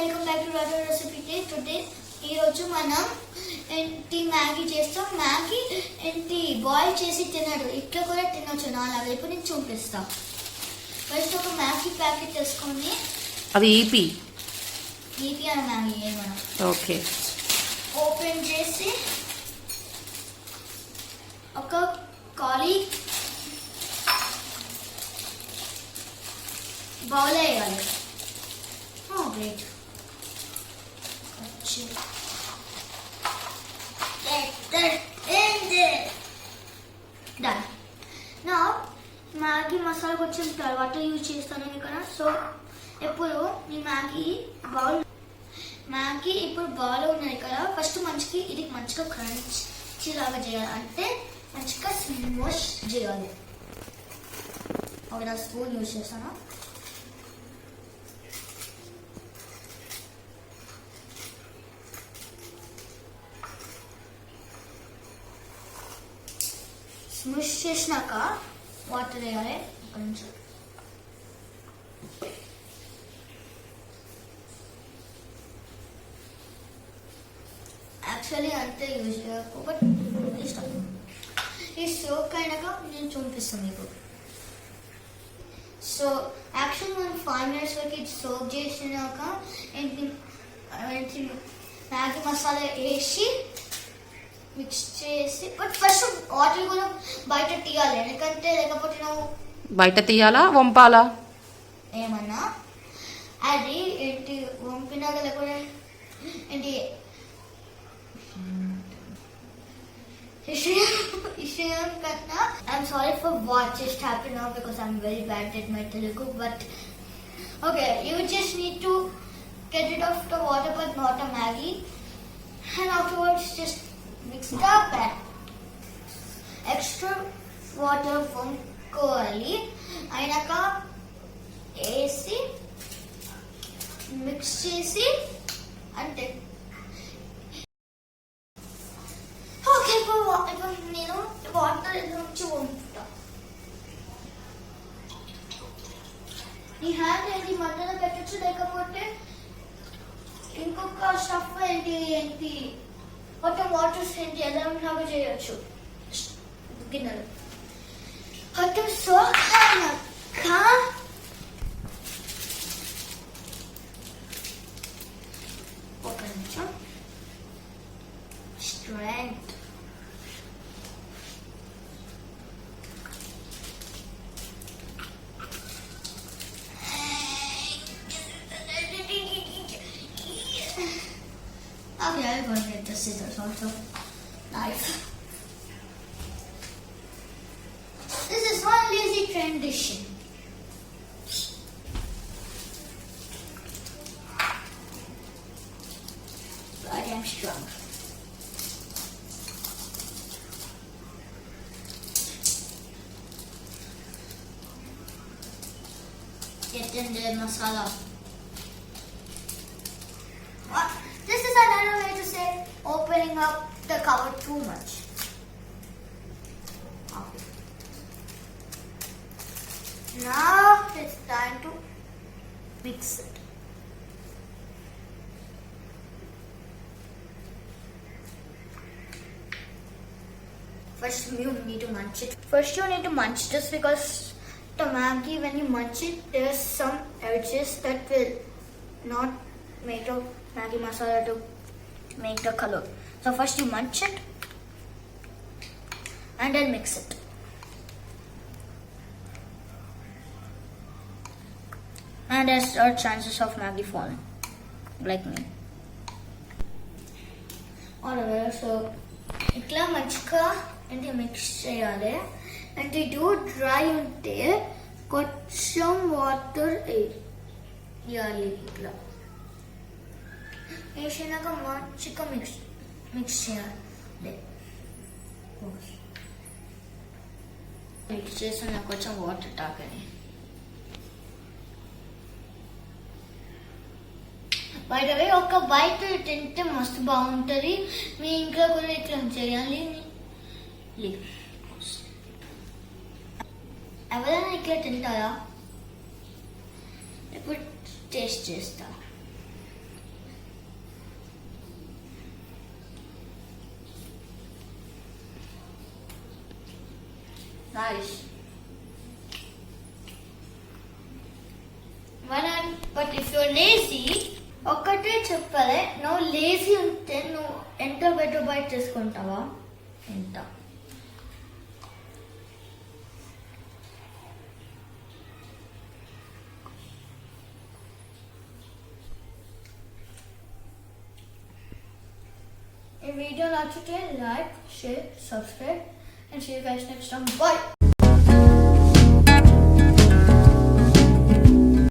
welcome back to Radha Recipe Day. Today ఈరోజు మనం ఏంటి మ్యాగీ చేస్తాం. మ్యాగీ ఏంటి బాయిల్ చేసి తినడు, ఇట్లా కూడా తినొచ్చు నాలాగా. ఇప్పుడు నేను చూపిస్తా. ఫస్ట్ ఒక మ్యాగీ ప్యాకెట్ తీసుకొని, అది ఈపీ అన్న మ్యాగీ ఏమన్నా ఓకే ఓపెన్ చేసి ఒక ఖాళీ బౌల్ వేయాలి. Great. Done. Now Maggi masala కొంచెం తర్వాత యూజ్ చేస్తాను ఇక్కడ. సో ఇప్పుడు ఈ మ్యాగీ ఇప్పుడు బౌల్ ఉన్నది కదా. ఫస్ట్ ఇది మంచిగా క్రంచీ లాగా చేయాలి, అంటే మంచిగా స్మష్ చేయాలి. ఒక స్పూన్ యూజ్ చేస్తాను. స్మష్ చేసినాక వాటర్ వేయాలి. ఒక నిమిషం. యాక్చువల్లీ అంతే యూజ్ చేయకు, బట్ ఇష్టం. ఈ సోక్ అయినాక నేను చూపిస్తాను మీకు. సో యాక్చువల్లీ మనం 5 minutes వరకు ఇది సోక్ చేసినాక ఏంటి మ్యాగీ మసాలా వేసి మిక్స్ చేసి, బట్ ఫస్ట్ వాటర్ కూడా బయట తీయాలి, ఎందుకంటే లేకపోతే నువ్వు బయట తీయాలా వంపాలా ఏమన్నా అది ఏంటి వంపినాక లేకపోతే ఏంటి విషయం కన్నా I'm sorry for what just happen now because I'm very bad at my Telugu. But okay, you just need to get rid of the water but not a Maggie, and afterwards just mix it up and extra water వంకోవాలి. అయినాక వేసి mix చేసి అంటే okay. ఇప్పుడు నేను water నుంచి వంపుతా. నీ hand ఏంటి మధ్యలో పెట్టచ్చు, లేకపోతే ఇంకొక స్టఫ్ ఏంటి మొత్తం వాటర్స్ ఏంటి ఎలా లాగా చేయొచ్చు గిన్నెలు. మొత్తం సోక్ అయినాక ఒక నిమిషం strength Okay, I'm going to get the scissors also. Knife. This is one lazy tradition. But I'm strong. Get in the masala. What? This is another way to say opening up the cover too much. Okay. Now it's time to mix it. First you need to munch it. First you need to munch this because the Maggie, when you munch it, there's some edges that will not make the Maggie masala to make the color. So first you munch it and then mix it. And there's chances of Maggie falling, like me. Alright, so itla manchiga and mix cheyale, and they do dry unte కొంచెం water వేయాలి. ఇట్లా వేసినాక మంచిగా mix చేయాలి. Mix చేసి నాకు కొంచెం water తాగని. బయట ఒక బయట తింటే మస్తు బాగుంటుంది. మీ ఇంట్లో కూడా ఇట్లా చేయాలి. ఎవరైనా ఇట్లా తింటారా? ఇప్పుడు టేస్ట్ చేస్తా. Nice. But if you're lazy, ఒక్కటే చెప్పలే, నువ్వు లేజీ ఉంటే నువ్వు ఎంత బెటర్ బైట్ చేసుకుంటావా? ఎంత? ఈ వీడియో నచ్చితే like, share, subscribe and see you guys next time. Bye.